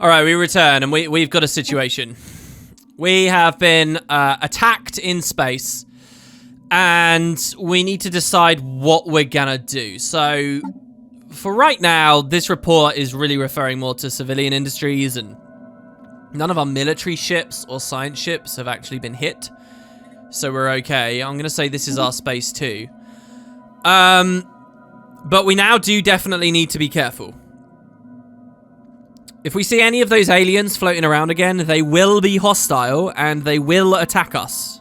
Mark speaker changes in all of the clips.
Speaker 1: All right, we return, and we've got a situation. We have been attacked in space, and we need to decide what we're gonna do. So, for right now, this report is really referring more to civilian industries, and none of our military ships or science ships have actually been hit. So we're okay. I'm gonna say this is our space too. But we now do definitely need to be careful. If we see any of those aliens floating around again, they will be hostile and they will attack us.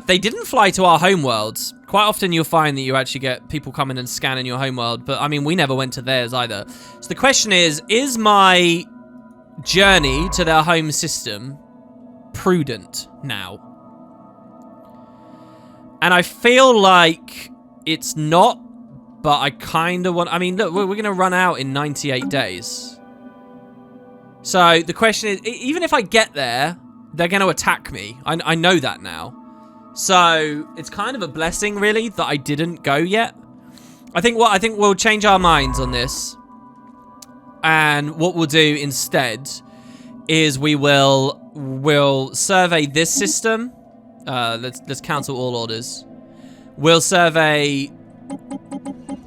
Speaker 1: They didn't fly to our homeworld. Quite often you'll find that you actually get people coming and scanning your homeworld, but I mean, we never went to theirs either. So the question is my journey to their home system prudent now? And I feel like it's not, but I kind of want... I mean, look, we're going to run out in 98 days. So the question is, even if I get there, they're going to attack me. I know that now. So it's kind of a blessing, really, that I didn't go yet. I think we'll change our minds on this. And what we'll do instead is we'll survey this system. Let's cancel all orders. We'll survey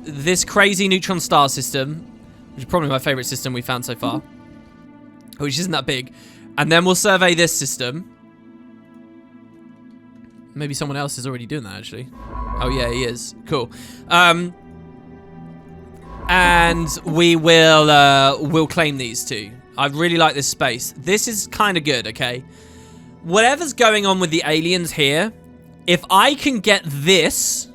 Speaker 1: this crazy neutron star system, which is probably my favorite system we found so far, which isn't that big. And then we'll survey this system. Maybe someone else is already doing that, actually. Oh, yeah, he is. Cool. And we'll claim these two. I really like this space. This is kind of good, okay? Whatever's going on with the aliens here, if I can get this,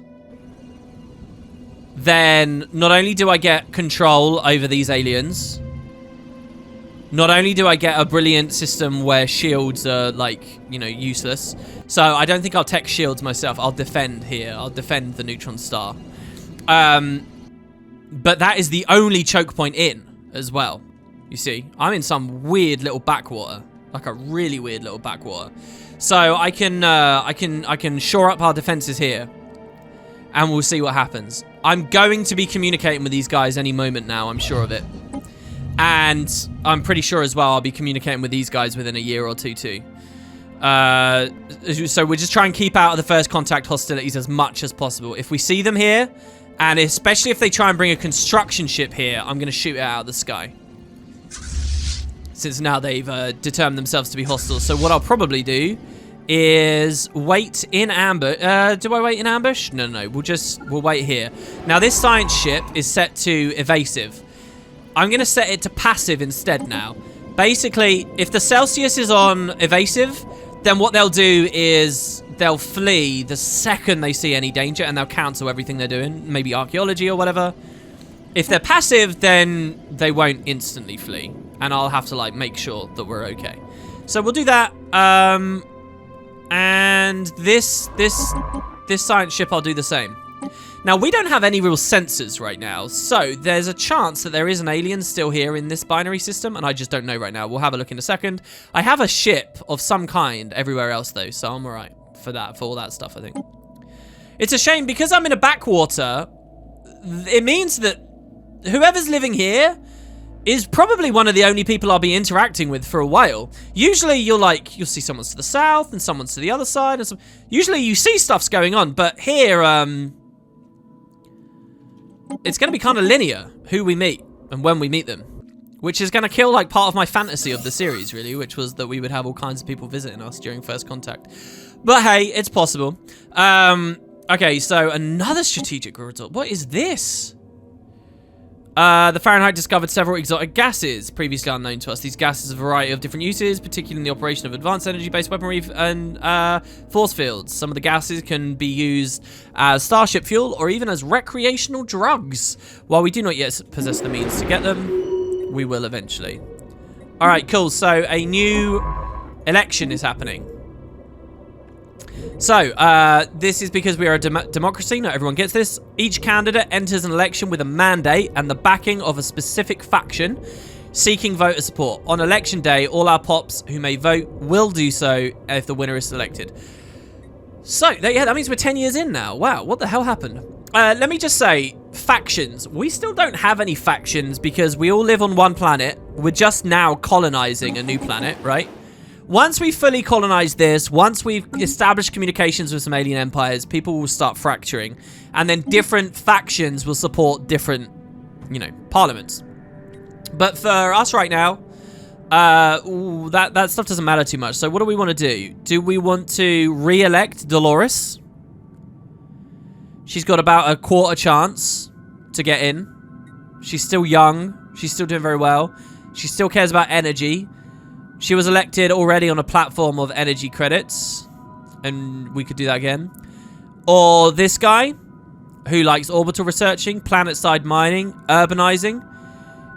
Speaker 1: then not only do I get control over these aliens, not only do I get a brilliant system where shields are, like, you know, useless. So I don't think I'll tech shields myself. I'll defend here. I'll defend the neutron star. But that is the only choke point in as well. You see, I'm in some weird little backwater, like a really weird little backwater. So I can shore up our defenses here, and we'll see what happens. I'm going to be communicating with these guys any moment now. I'm sure of it. And I'm pretty sure as well I'll be communicating with these guys within a year or two too. So we'll just try and keep out of the first contact hostilities as much as possible. If we see them here, and especially if they try and bring a construction ship here, I'm going to shoot it out of the sky. Since now they've determined themselves to be hostile. So what I'll probably do is wait in ambush. Do I wait in ambush? No. We'll wait here. Now this science ship is set to evasive. I'm going to set it to passive instead now. Basically, if the Celsius is on evasive, then what they'll do is they'll flee the second they see any danger, and they'll cancel everything they're doing, maybe archaeology or whatever. If they're passive, then they won't instantly flee, and I'll have to, like, make sure that we're okay. So we'll do that. And this science ship, I'll do the same. Now, we don't have any real sensors right now, so there's a chance that there is an alien still here in this binary system, and I just don't know right now. We'll have a look in a second. I have a ship of some kind everywhere else, though, so I'm all right for all that stuff, I think. It's a shame, because I'm in a backwater, it means that whoever's living here is probably one of the only people I'll be interacting with for a while. Usually you'll see someone's to the south and someone's to the other side. And usually you see stuff's going on, but here, it's going to be kind of linear, who we meet and when we meet them. Which is going to kill, like, part of my fantasy of the series, really, which was that we would have all kinds of people visiting us during first contact. But hey, it's possible. Okay, so another strategic result. What is this? The Fahrenheit discovered several exotic gases previously unknown to us. These gases have a variety of different uses, particularly in the operation of advanced energy-based weaponry and force fields. Some of the gases can be used as starship fuel or even as recreational drugs. While we do not yet possess the means to get them, we will eventually. All right, cool. So a new election is happening. So, this is because we are a democracy. Not everyone gets this. Each candidate enters an election with a mandate and the backing of a specific faction seeking voter support. On election day, all our pops who may vote will do so if the winner is selected. So, yeah, that means we're 10 years in now. Wow, what the hell happened? let me just say, factions. We still don't have any factions because we all live on one planet. We're just now colonizing a new planet, right? Once we fully colonize this, once we've established communications with some alien empires, people will start fracturing. And then different factions will support different, you know, parliaments. But for us right now, that stuff doesn't matter too much. So what do we want to do? Do we want to re-elect Dolores? She's got about a quarter chance to get in. She's still young. She's still doing very well. She still cares about energy. She was elected already on a platform of energy credits. And we could do that again. Or this guy, who likes orbital researching, planet-side mining, urbanizing.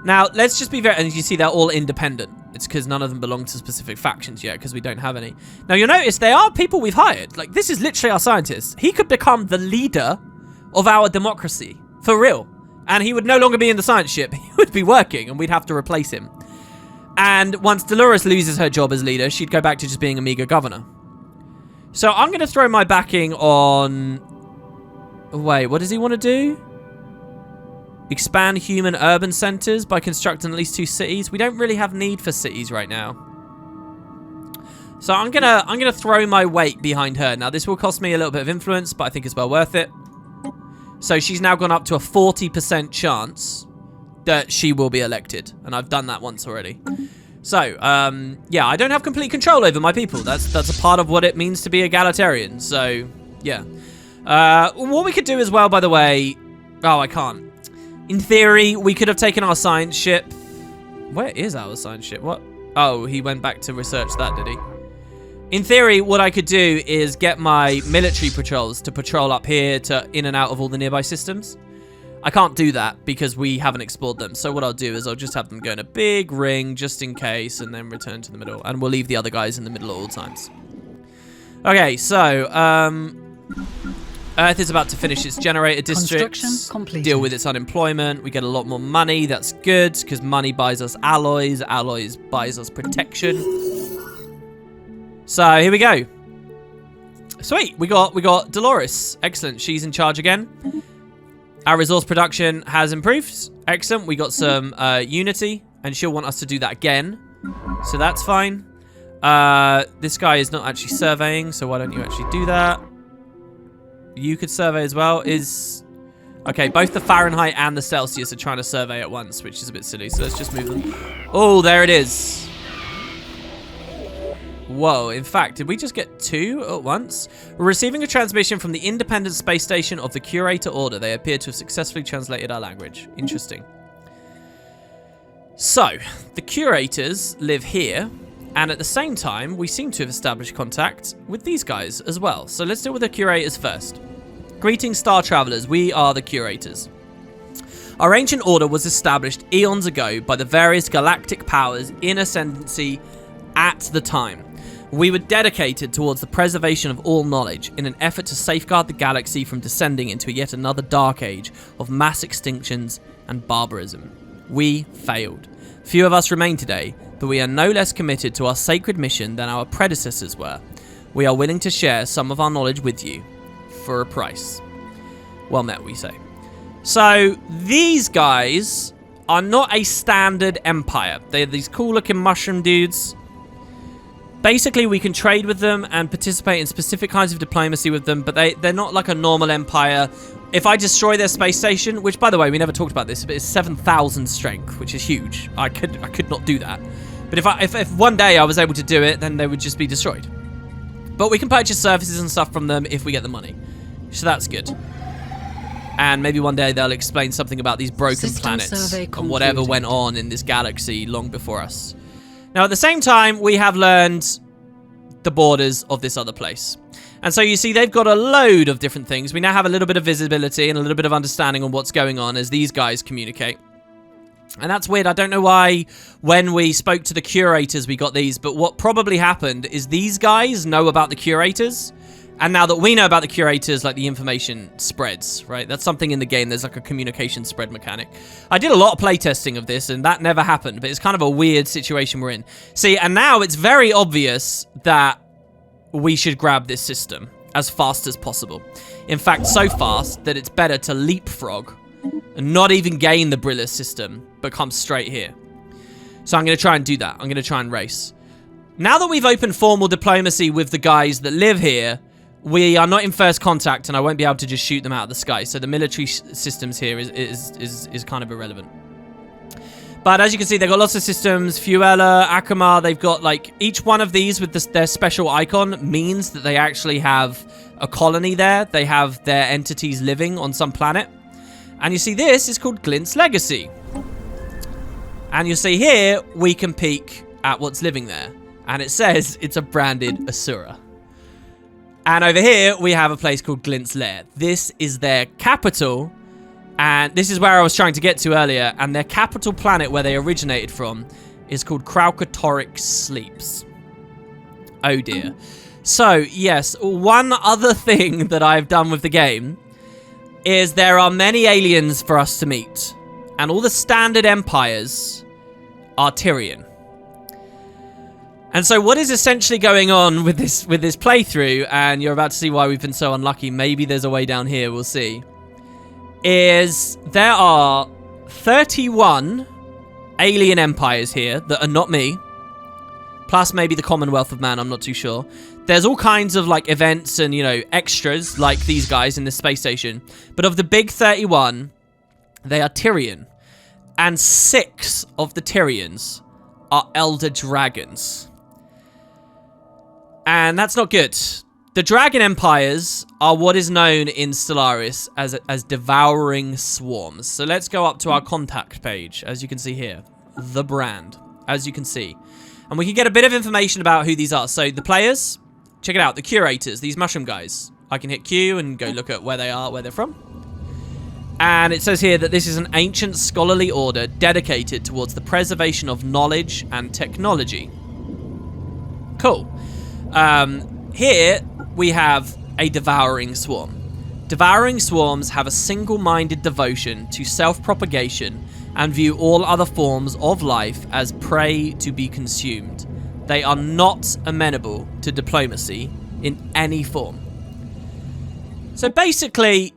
Speaker 1: Now, let's just be very... And you see they're all independent. It's because none of them belong to specific factions yet, because we don't have any. Now, you'll notice they are people we've hired. Like, this is literally our scientist. He could become the leader of our democracy. For real. And he would no longer be in the science ship. He would be working, and we'd have to replace him. And once Dolores loses her job as leader, she'd go back to just being Amiga governor. So I'm going to throw my backing on... Wait, what does he want to do? Expand human urban centers by constructing at least 2 cities. We don't really have need for cities right now. So I'm gonna throw my weight behind her. Now, this will cost me a little bit of influence, but I think it's well worth it. So she's now gone up to a 40% chance that she will be elected. And I've done that once already. So, yeah, I don't have complete control over my people. That's a part of what it means to be egalitarian. So, yeah. What we could do as well, by the way... Oh, I can't. In theory, we could have taken our science ship. Where is our science ship? What? Oh, he went back to research that, did he? In theory, what I could do is get my military patrols to patrol up here to in and out of all the nearby systems. I can't do that because we haven't explored them. So what I'll do is I'll just have them go in a big ring just in case and then return to the middle. And we'll leave the other guys in the middle at all times. Okay, so Earth is about to finish its generator districts, deal with its unemployment. We get a lot more money. That's good because money buys us alloys. Alloys buys us protection. So here we go. Sweet, we got Dolores. Excellent, she's in charge again. Our resource production has improved. Excellent. We got some unity, and she'll want us to do that again. So that's fine. This guy is not actually surveying, so why don't you actually do that? You could survey as well. Okay, both the Fahrenheit and the Celsius are trying to survey at once, which is a bit silly. So let's just move them. Oh, there it is. Whoa, in fact, did we just get 2 at once? We're receiving a transmission from the independent space station of the Curator Order. They appear to have successfully translated our language. Interesting. So, the Curators live here, and at the same time, we seem to have established contact with these guys as well. So let's deal with the Curators first. Greetings, Star Travelers. We are the Curators. Our ancient order was established eons ago by the various galactic powers in ascendancy at the time. We were dedicated towards the preservation of all knowledge in an effort to safeguard the galaxy from descending into yet another dark age of mass extinctions and barbarism. We failed. Few of us remain today, but we are no less committed to our sacred mission than our predecessors were. We are willing to share some of our knowledge with you for a price. Well met, we say. So, these guys are not a standard empire. They're these cool-looking mushroom dudes. Basically, we can trade with them and participate in specific kinds of diplomacy with them, but they're not like a normal empire. If I destroy their space station, which, by the way, we never talked about this, but it's 7,000 strength, which is huge. I could not do that. But if one day I was able to do it, then they would just be destroyed. But we can purchase services and stuff from them if we get the money. So that's good. And maybe one day they'll explain something about these broken planets and whatever went on in this galaxy long before us. Now, at the same time, we have learned the borders of this other place. And so you see, they've got a load of different things. We now have a little bit of visibility and a little bit of understanding on what's going on as these guys communicate. And that's weird. I don't know why when we spoke to the Curators we got these, but what probably happened is these guys know about the Curators. And now that we know about the Curators, like, the information spreads, right? That's something in the game. There's like a communication spread mechanic. I did a lot of playtesting of this, and that never happened, but it's kind of a weird situation we're in. See, and now it's very obvious that we should grab this system. as fast as possible. In fact, so fast that it's better to leapfrog and not even gain the Brilla system, but come straight here. So I'm going to try and do that. I'm going to try and race. Now that we've opened formal diplomacy with the guys that live here, we are not in first contact, and I won't be able to just shoot them out of the sky. So the military systems here is kind of irrelevant. But as you can see, they've got lots of systems. Fuella, Akama, they've got like each one of these with their special icon means that they actually have a colony there. They have their entities living on some planet. And you see this is called Glint's Legacy. And you see here, we can peek at what's living there. And it says it's a branded Asura. And over here, we have a place called Glint's Lair. This is their capital. And this is where I was trying to get to earlier. And their capital planet where they originated from is called Kralkatorix Sleeps. Oh dear. So, yes, one other thing that I've done with the game is there are many aliens for us to meet. And all the standard empires are Tyrian. And so what is essentially going on with this playthrough, and you're about to see why we've been so unlucky, maybe there's a way down here, we'll see, is there are 31 alien empires here that are not me, plus maybe the Commonwealth of Man, I'm not too sure. There's all kinds of like events and, you know, extras like these guys in the space station. But of the big 31, they are Tyrian. And 6 of the Tyrians are Elder Dragons. And that's not good. The Dragon Empires are what is known in Stellaris as devouring swarms. So let's go up to our contact page, as you can see here. The brand, as you can see. And we can get a bit of information about who these are. So the players, check it out, the curators, these mushroom guys. I can hit Q and go look at where they are, where they're from. And it says here that this is an ancient scholarly order dedicated towards the preservation of knowledge and technology. Cool. Here we have a devouring swarm. Devouring swarms have a single-minded devotion to self-propagation and view all other forms of life as prey to be consumed. They are not amenable to diplomacy in any form. So basically,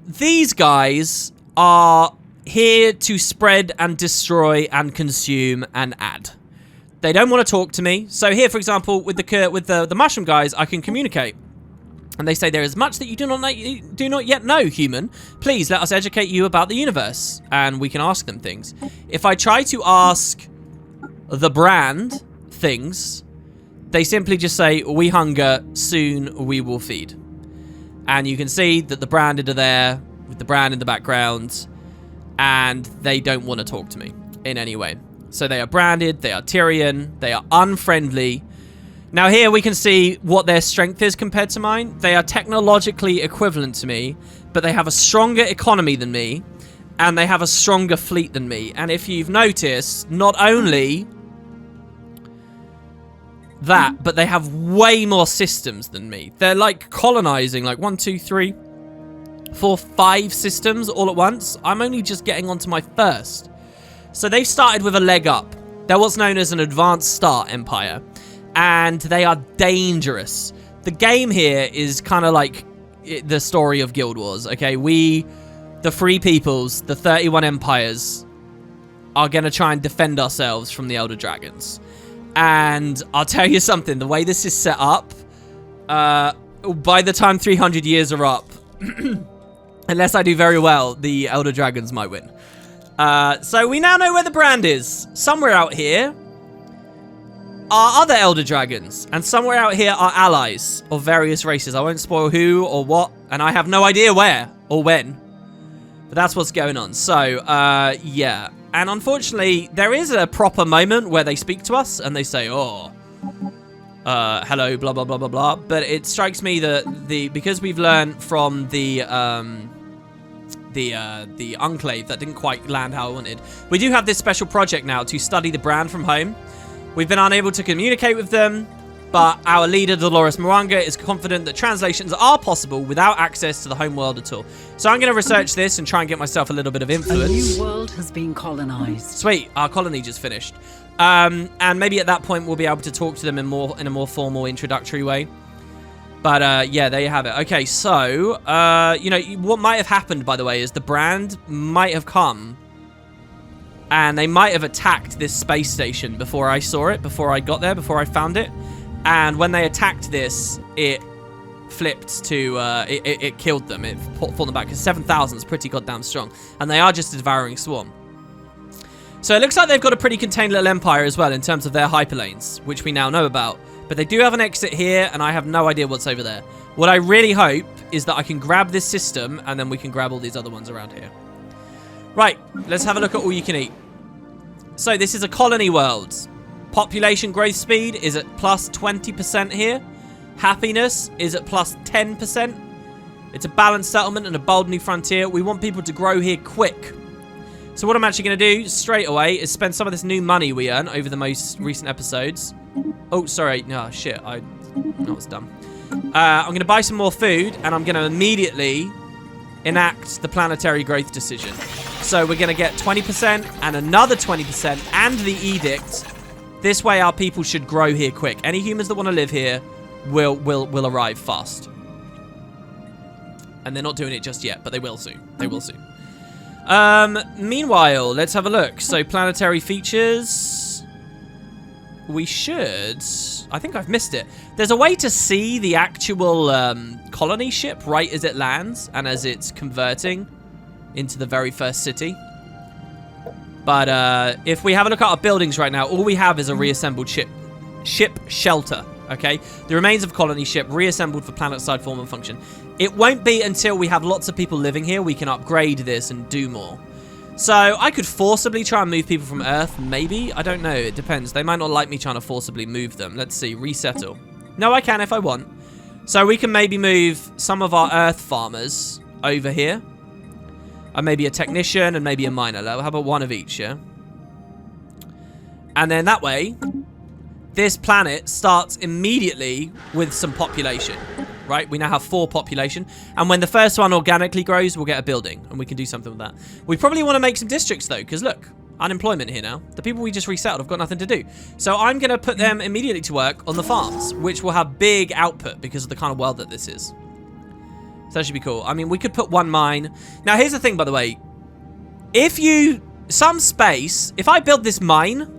Speaker 1: these guys are here to spread and destroy and consume and add. They don't want to talk to me. So here, for example, with the mushroom guys, I can communicate. And they say, there is much that you do not yet know, human. Please let us educate you about the universe. And we can ask them things. If I try to ask the brand things, they simply just say, we hunger, soon we will feed. And you can see that the branded are there with the brand in the background. And they don't want to talk to me in any way. So they are branded, they are Tyrian, they are unfriendly. Now here we can see what their strength is compared to mine. They are technologically equivalent to me, but they have a stronger economy than me, and they have a stronger fleet than me. And if you've noticed, not only that, but they have way more systems than me. They're like colonizing like 1, 2, 3, 4, 5 systems all at once. I'm only just getting onto my first. So they've started with a leg up. They're what's known as an advanced star empire. And they are dangerous. The game here is kind of like the story of Guild Wars, okay? We, the free peoples, the 31 empires, are going to try and defend ourselves from the Elder Dragons. And I'll tell you something, the way this is set up, by the time 300 years are up, unless I do very well, the Elder Dragons might win. So we now know where the brand is. Somewhere out here are other Elder Dragons, and somewhere out here are allies of various races. I won't spoil who or what, and I have no idea where or when. But that's what's going on. So, yeah. And unfortunately, there is a proper moment where they speak to us, and they say, oh, hello, blah, blah, blah, blah, blah. But it strikes me that because we've learned from the Enclave that didn't quite land how I wanted, we do have this special project now to study the brand from home. We've been unable to communicate with them, but our leader, Dolores Mwanga, is confident that translations are possible without access to the home world at all. So I'm going to research this and try and get myself a little bit of influence.
Speaker 2: A new world has been colonized.
Speaker 1: Sweet, our colony just finished. And maybe at that point we'll be able to talk to them in a more formal, introductory way. But, yeah, there you have it. Okay, so, you know, what might have happened, by the way, is the brand might have come and they might have attacked this space station before I saw it, before I got there, before I found it. And when they attacked this, it flipped to, it killed them. It fought them back, because 7,000 is pretty goddamn strong. And they are just a devouring swarm. So it looks like they've got a pretty contained little empire as well in terms of their hyperlanes, which we now know about. But they do have an exit here, and I have no idea what's over there. What I really hope is that I can grab this system, and then we can grab all these other ones around here. Right, let's have a look at all you can eat. So this is a colony world. Population growth speed is at plus 20% here. Happiness is at plus 10%. It's a balanced settlement and a bold new frontier. We want people to grow here quick. So what I'm actually going to do straight away is spend some of this new money we earn over the most recent episodes. Oh, sorry. No, shit. That was dumb. I'm going to buy some more food, and I'm going to immediately enact the planetary growth decision. So we're going to get 20% and another 20% and the edict. This way our people should grow here quick. Any humans that want to live here will arrive fast. And they're not doing it just yet, but they will soon. They will soon. Meanwhile, let's have a look. So planetary features. We should... I think I've missed it. There's a way to see the actual colony ship right as it lands and as it's converting into the very first city. But if we have a look at our buildings right now, all we have is a reassembled ship shelter. Okay, the remains of colony ship reassembled for planet-side form and function. It won't be until we have lots of people living here we can upgrade this and do more. So I could forcibly try and move people from Earth, maybe. I don't know. It depends. They might not like me trying to forcibly move them. Let's see. Resettle. No, I can if I want. So we can maybe move some of our Earth farmers over here. And maybe a technician and maybe a miner. How about one of each, yeah? And then that way, this planet starts immediately with some population, right? We now have 4 population. And when the first one organically grows, we'll get a building. And we can do something with that. We probably want to make some districts, though, because look, unemployment here now. The people we just resettled have got nothing to do. So I'm going to put them immediately to work on the farms, which will have big output because of the kind of world that this is. So that should be cool. I mean, we could put one mine. Now, here's the thing, by the way. If I build this mine,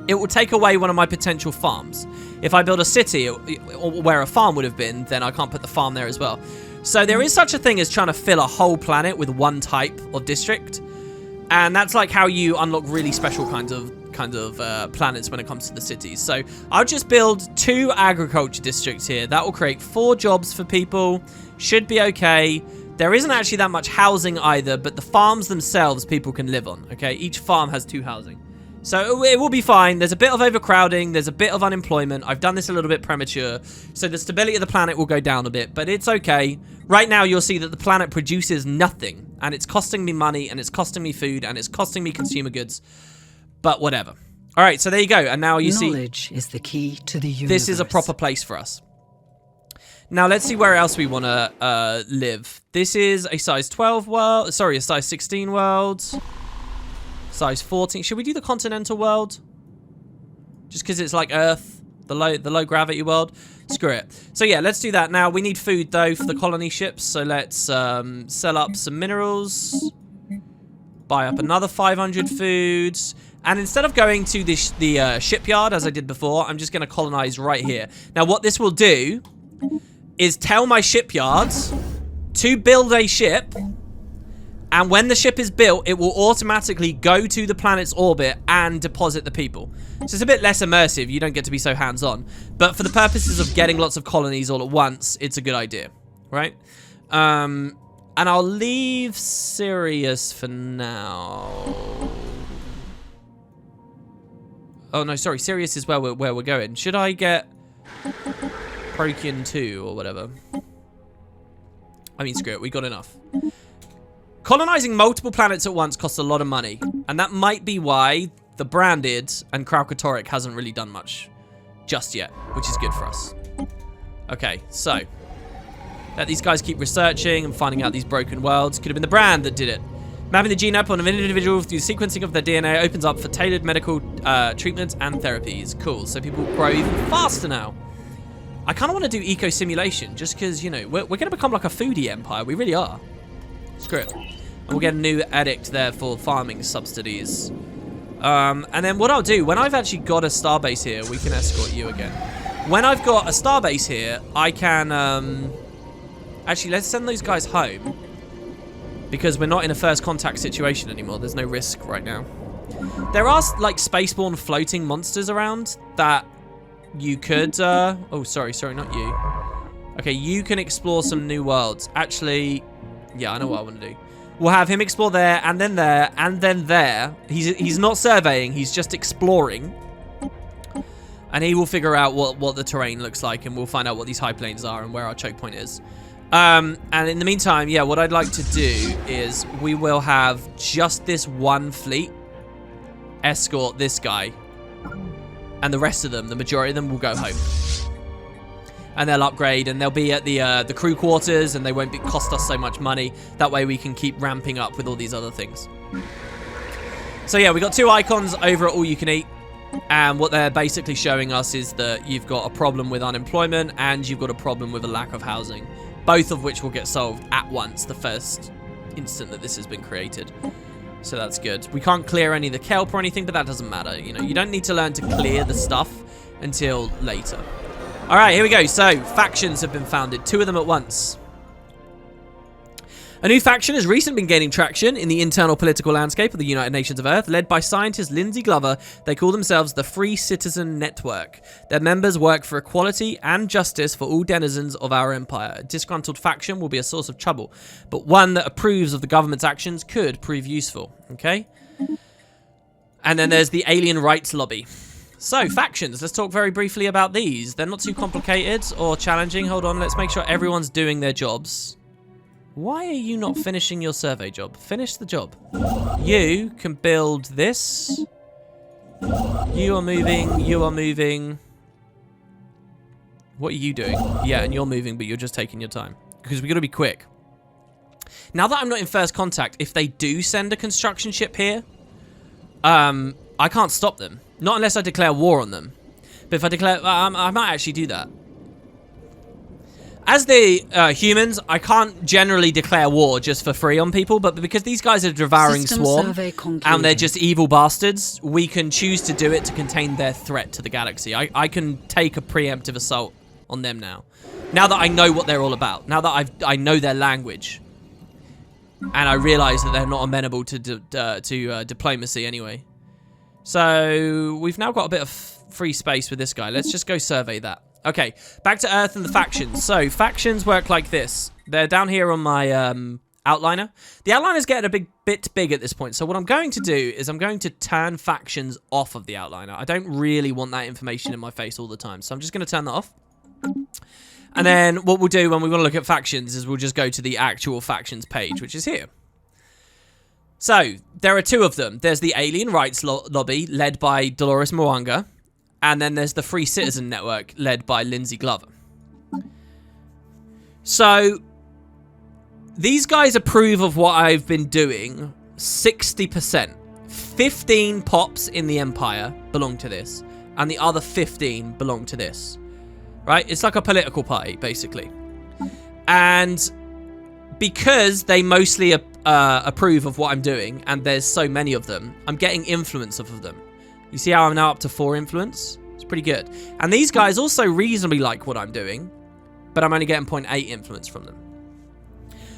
Speaker 1: it will take away one of my potential farms. If I build a city where a farm would have been, then I can't put the farm there as well. So there is such a thing as trying to fill a whole planet with one type of district. And that's like how you unlock really special kinds of planets when it comes to the cities. So I'll just build 2 agriculture districts here. That will create 4 jobs for people. Should be okay. There isn't actually that much housing either, but the farms themselves people can live on. Okay, each farm has 2 housing. So it will be fine. There's a bit of overcrowding. There's a bit of unemployment. I've done this a little bit premature. So the stability of the planet will go down a bit, but it's okay. Right now, you'll see that the planet produces nothing. And it's costing me money, and it's costing me food, and it's costing me consumer goods. But whatever. All right, so there you go. And now you see...
Speaker 2: Knowledge is the key to the universe.
Speaker 1: This is a proper place for us. Now, let's see where else we want to live. This is a size 12 world. Sorry, a size 16 world. Size 14. Should we do the continental world? Just because it's like Earth, the low gravity world. Screw it. So yeah, let's do that. Now we need food though for the colony ships. So let's sell up some minerals. Buy up another 500 foods. And instead of going to the shipyard as I did before, I'm just going to colonize right here. Now what this will do is tell my shipyards to build a ship. And when the ship is built, it will automatically go to the planet's orbit and deposit the people. So it's a bit less immersive. You don't get to be so hands-on. But for the purposes of getting lots of colonies all at once, it's a good idea, right? And I'll leave Sirius for now. Oh, no, sorry. Sirius is where we're going. Should I get Procyon 2 or whatever? I mean, screw it. We got enough. Colonizing multiple planets at once costs a lot of money, and that might be why the Branded and Kralkatorrik hasn't really done much just yet, which is good for us. Okay, so let these guys keep researching and finding out these broken worlds. Could have been the Brand that did it. Mapping the genome of an individual through sequencing of their DNA opens up for tailored medical treatments and therapies. Cool, so people grow even faster now. I kind of want to do eco simulation just because, you know, we're going to become like a foodie empire. We really are. Screw it. And we'll get a new edict there for farming subsidies. And then what I'll do, when I've actually got a starbase here, we can escort you again. When I've got a starbase here, I can... actually, let's send those guys home. Because we're not in a first contact situation anymore. There's no risk right now. There are, like, spaceborne floating monsters around that you could... oh, sorry, not you. Okay, you can explore some new worlds. Actually, yeah, I know what I want to do. We'll have him explore there, and then there, and then there. He's not surveying, he's just exploring. And he will figure out what the terrain looks like, and we'll find out what these high plains are and where our choke point is. And in the meantime, yeah, what I'd like to do is we will have just this one fleet escort this guy. And the rest of them, the majority of them, will go home. And they'll upgrade, and they'll be at the crew quarters, and they won't cost us so much money. That way we can keep ramping up with all these other things. So yeah, we got 2 icons over at All You Can Eat. And what they're basically showing us is that you've got a problem with unemployment, and you've got a problem with a lack of housing. Both of which will get solved at once, the first instant that this has been created. So that's good. We can't clear any of the kelp or anything, but that doesn't matter. You know, you don't need to learn to clear the stuff until later. All right, here we go. So, factions have been founded. 2 of them at once. A new faction has recently been gaining traction in the internal political landscape of the United Nations of Earth. Led by scientist Lindsay Glover, they call themselves the Free Citizen Network. Their members work for equality and justice for all denizens of our empire. A disgruntled faction will be a source of trouble, but one that approves of the government's actions could prove useful. Okay? And then there's the Alien Rights Lobby. So, factions. Let's talk very briefly about these. They're not too complicated or challenging. Hold on, let's make sure everyone's doing their jobs. Why are you not finishing your survey job? Finish the job. You can build this. You are moving. You are moving. What are you doing? Yeah, and you're moving, but you're just taking your time. Because we've got to be quick. Now that I'm not in first contact, if they do send a construction ship here, I can't stop them. Not unless I declare war on them. But if I declare... I might actually do that. As the humans, I can't generally declare war just for free on people, but because these guys are a devouring swarm, and they're just evil bastards, we can choose to do it to contain their threat to the galaxy. I can take a preemptive assault on them now. Now that I know what they're all about. Now that I know their language. And I realise that they're not amenable to diplomacy anyway. So, we've now got a bit of free space with this guy. Let's just go survey that. Okay, back to Earth and the factions. So, factions work like this. They're down here on my outliner. The outliner is getting a bit big at this point. So, what I'm going to do is I'm going to turn factions off of the outliner. I don't really want that information in my face all the time. So, I'm just going to turn that off. And then what we'll do when we want to look at factions is we'll just go to the actual factions page, which is here. So, there are 2 of them. There's the Alien Rights Lobby, led by Dolores Mwanga. And then there's the Free Citizen Network, led by Lindsay Glover. So, these guys approve of what I've been doing 60%. 15 pops in the Empire belong to this. And the other 15 belong to this. Right? It's like a political party, basically. And because they mostly approve of what I'm doing, and there's so many of them, I'm getting influence off of them. You see how I'm now up to 4 influence? It's pretty good. And these guys also reasonably like what I'm doing, but I'm only getting 0.8 influence from them.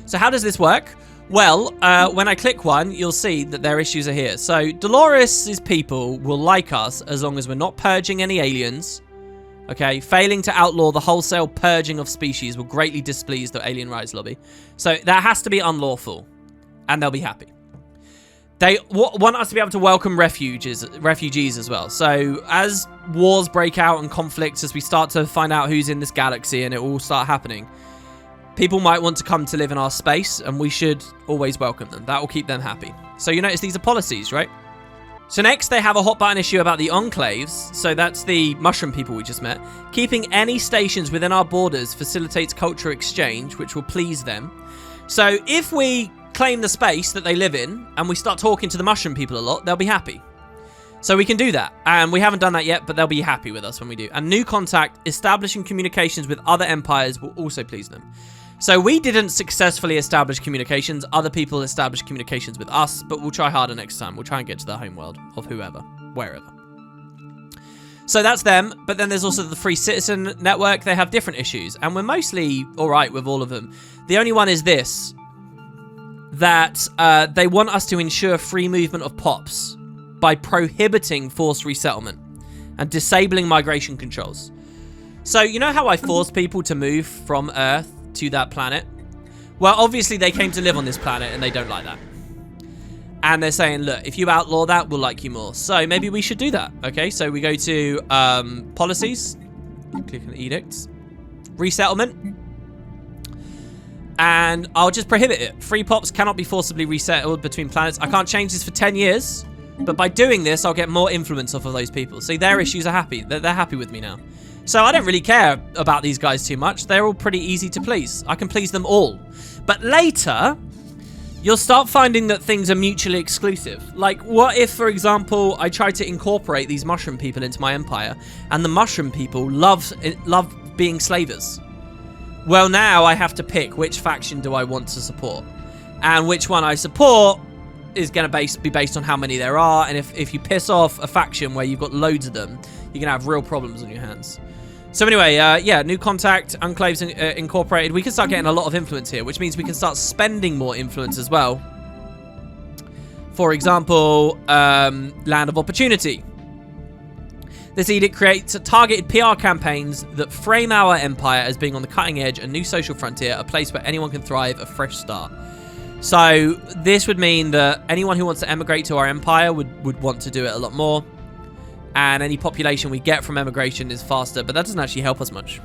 Speaker 1: So how does this work? Well, when I click one, you'll see that their issues are here. So Dolores' people will like us as long as we're not purging any aliens. Okay, failing to outlaw the wholesale purging of species will greatly displease the Alien Rights Lobby. So that has to be unlawful, and they'll be happy. They want us to be able to welcome refugees as well. So as wars break out and conflicts, as we start to find out who's in this galaxy and it will start happening, people might want to come to live in our space, and we should always welcome them. That will keep them happy. So you notice these are policies, right? So next, they have a hot button issue about the enclaves. So that's the mushroom people we just met. Keeping any stations within our borders facilitates culture exchange, which will please them. So if we claim the space that they live in, and we start talking to the mushroom people a lot, they'll be happy. So we can do that. And we haven't done that yet, but they'll be happy with us when we do. And new contact, establishing communications with other empires will also please them. So we didn't successfully establish communications. Other people established communications with us, but we'll try harder next time. We'll try and get to the homeworld of whoever, wherever. So that's them, but then there's also the Free Citizen Network. They have different issues, and we're mostly all right with all of them. The only one is this, that they want us to ensure free movement of POPs by prohibiting forced resettlement and disabling migration controls. So you know how I forced people to move from Earth to that planet? Well, obviously they came to live on this planet and they don't like that. And they're saying, look, if you outlaw that, we'll like you more. So maybe we should do that. Okay, so we go to policies, click on edicts, resettlement, and I'll just prohibit it. Free POPs cannot be forcibly resettled between planets. I can't change this for 10 years, but by doing this, I'll get more influence off of those people. See, their issues are happy. They're happy with me now. So I don't really care about these guys too much. They're all pretty easy to please. I can please them all. But later, you'll start finding that things are mutually exclusive. Like, what if, for example, I try to incorporate these mushroom people into my empire, and the mushroom people love being slavers? Well, now I have to pick which faction do I want to support. And which one I support is going to be based on how many there are. And if you piss off a faction where you've got loads of them, you're going to have real problems on your hands. So anyway, yeah, new contact, enclaves incorporated. We can start getting a lot of influence here, which means we can start spending more influence as well. For example, land of opportunity. This edict creates targeted PR campaigns that frame our empire as being on the cutting edge, a new social frontier, a place where anyone can thrive, a fresh start. So this would mean that anyone who wants to emigrate to our empire would want to do it a lot more. And any population we get from emigration is faster, but that doesn't actually help us much.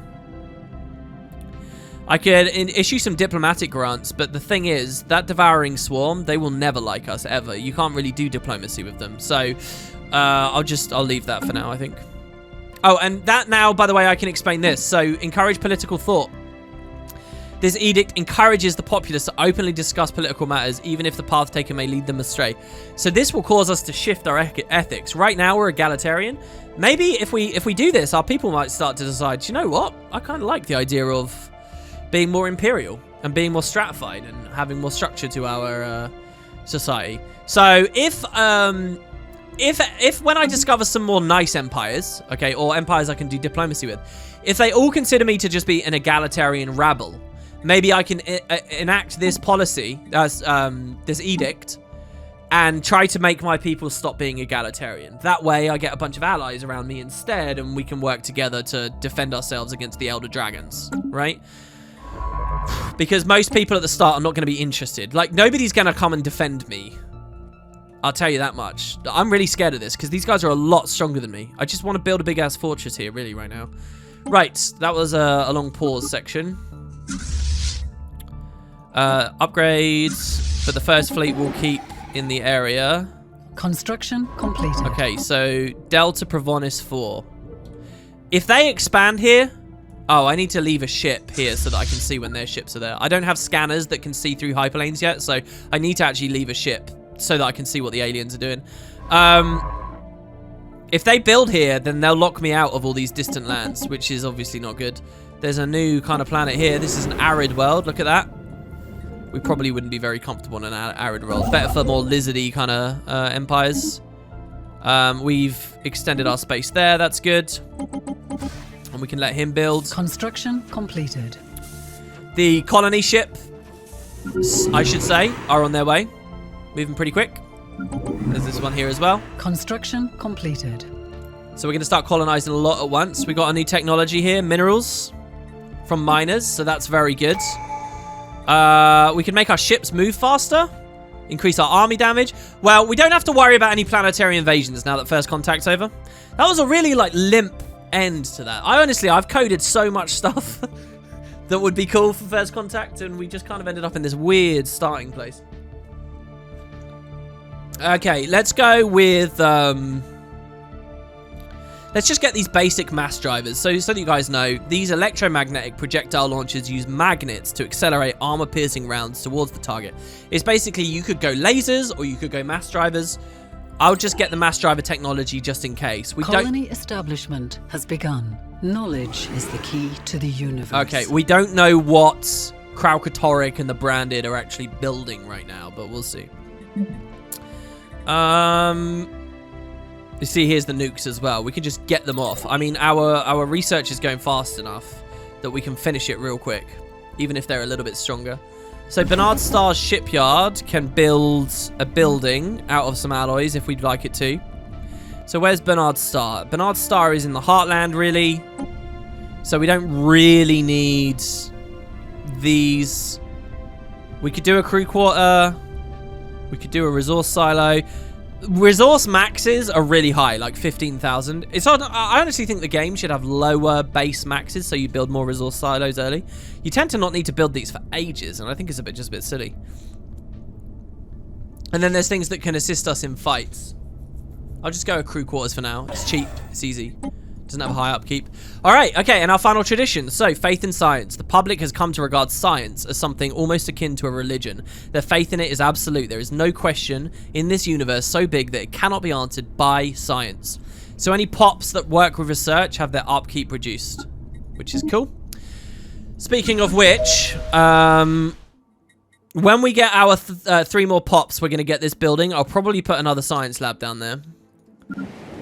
Speaker 1: I could issue some diplomatic grants, but the thing is, that devouring swarm, they will never like us, ever. You can't really do diplomacy with them. So, I'll leave that for now, I think. Oh, and that now, by the way, I can explain this. So, encourage political thought. This edict encourages the populace to openly discuss political matters, even if the path taken may lead them astray. So this will cause us to shift our ethics. Right now, we're egalitarian. Maybe if we do this, our people might start to decide, you know what? I kind of like the idea of being more imperial and being more stratified and having more structure to our society. So if when I discover some more nice empires, okay, or empires I can do diplomacy with, if they all consider me to just be an egalitarian rabble, maybe I can enact this policy, this edict, and try to make my people stop being egalitarian. That way, I get a bunch of allies around me instead, and we can work together to defend ourselves against the Elder Dragons, right? Because most people at the start are not going to be interested. Like, nobody's going to come and defend me. I'll tell you that much. I'm really scared of this, because these guys are a lot stronger than me. I just want to build a big-ass fortress here, really, right now. Right, that was a long pause section. Upgrades, but the first fleet will keep in the area.
Speaker 2: Construction completed.
Speaker 1: Okay, so Delta Provonis 4. If they expand here... Oh, I need to leave a ship here so that I can see when their ships are there. I don't have scanners that can see through hyperlanes yet, so I need to actually leave a ship so that I can see what the aliens are doing. If they build here, then they'll lock me out of all these distant lands, which is obviously not good. There's a new kind of planet here. This is an arid world. Look at that. We probably wouldn't be very comfortable in an arid world. Better for more lizardy kind of empires. We've extended our space there. That's good. And we can let him build.
Speaker 2: Construction completed.
Speaker 1: The colony ship, I should say, are on their way. Moving pretty quick. There's this one here as well.
Speaker 2: Construction completed.
Speaker 1: So we're going to start colonizing a lot at once. We got a new technology here, minerals from miners, so that's very good. We can make our ships move faster, increase our army damage. Well, we don't have to worry about any planetary invasions now that First Contact's over. That was a really limp end to that. I've coded so much stuff that would be cool for First Contact, and we just kind of ended up in this weird starting place. Okay, let's go with let's just get these basic mass drivers. So that you guys know, these electromagnetic projectile launchers use magnets to accelerate armor-piercing rounds towards the target. It's basically, you could go lasers or you could go mass drivers. I'll just get the mass driver technology just in case.
Speaker 2: Colony establishment has begun. Knowledge is the key to the universe.
Speaker 1: Okay, we don't know what Kraukatoric and the Branded are actually building right now, but we'll see. You see, here's the nukes as well. We can just get them off. I mean, our research is going fast enough that we can finish it real quick, even if they're a little bit stronger. So Bernard Starr's shipyard can build a building out of some alloys if we'd like it to. So where's Bernard Starr? Bernard Starr is in the heartland, really. So we don't really need these. We could do a crew quarter. We could do a resource silo. Resource maxes are really high, like 15,000. I honestly think the game should have lower base maxes, so you build more resource silos early. You tend to not need to build these for ages, and I think it's just a bit silly. And then there's things that can assist us in fights. I'll just go with crew quarters for now. It's cheap. It's easy. Doesn't have a high upkeep. All right, okay, and our final tradition. So, faith in science. The public has come to regard science as something almost akin to a religion. Their faith in it is absolute. There is no question in this universe so big that it cannot be answered by science. So, any pops that work with research have their upkeep reduced, which is cool. Speaking of which, when we get our 3 more pops, we're going to get this building. I'll probably put another science lab down there.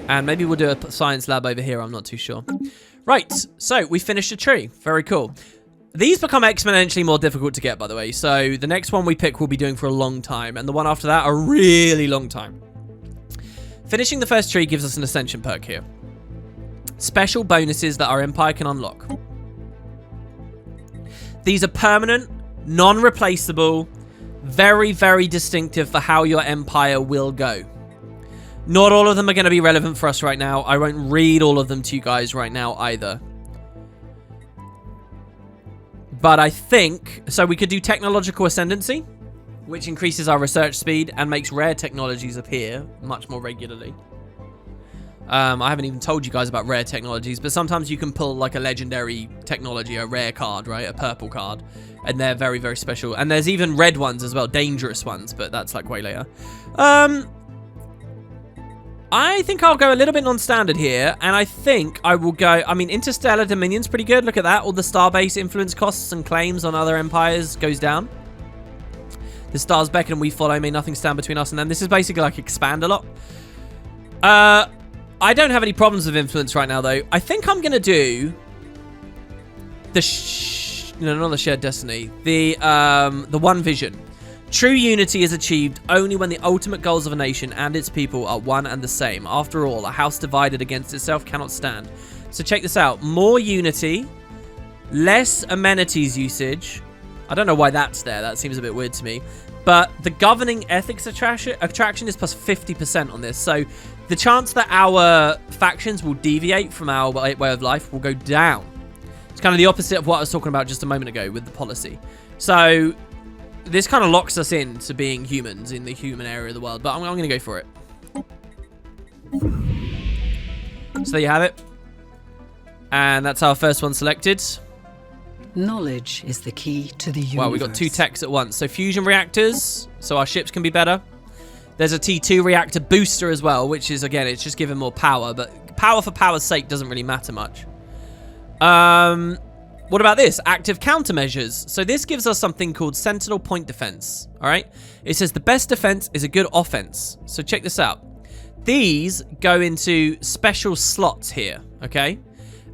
Speaker 1: And maybe we'll do a science lab over here. I'm not too sure. Right. So we finished a tree. Very cool. These become exponentially more difficult to get, by the way. So the next one we pick we'll be doing for a long time. And the one after that, a really long time. Finishing the first tree gives us an Ascension perk here. Special bonuses that our Empire can unlock. These are permanent, non-replaceable, very, very distinctive for how your Empire will go. Not all of them are going to be relevant for us right now. I won't read all of them to you guys right now either. But I think... So we could do Technological Ascendancy, which increases our research speed and makes rare technologies appear much more regularly. I haven't even told you guys about rare technologies, but sometimes you can pull like a legendary technology, a rare card, right? A purple card. And they're very, very special. And there's even red ones as well, dangerous ones, but that's like way later. I think I'll go a little bit non-standard here, and I think I will go... I mean, Interstellar Dominion's pretty good. Look at that. All the starbase influence costs and claims on other empires goes down. The stars beckon and we follow. May nothing stand between us and them. This is basically like expand a lot. I don't have any problems with influence right now, though. I think I'm going to do... No, not the shared destiny. The one vision. True unity is achieved only when the ultimate goals of a nation and its people are one and the same. After all, a house divided against itself cannot stand. So check this out. More unity, less amenities usage. I don't know why that's there. That seems a bit weird to me. But the governing ethics attraction is plus 50% on this. So the chance that our factions will deviate from our way of life will go down. It's kind of the opposite of what I was talking about just a moment ago with the policy. So... this kind of locks us into being humans in the human area of the world, but I'm going to go for it. So there you have it. And that's our first one selected.
Speaker 2: Knowledge is the key to the universe.
Speaker 1: Well, we got 2 techs at once. So fusion reactors, so our ships can be better. There's a T2 reactor booster as well, which is, again, it's just giving more power, but power for power's sake doesn't really matter much. What about this? Active countermeasures. So this gives us something called Sentinel Point Defense. All right. It says the best defense is a good offense. So check this out. These go into special slots here. Okay.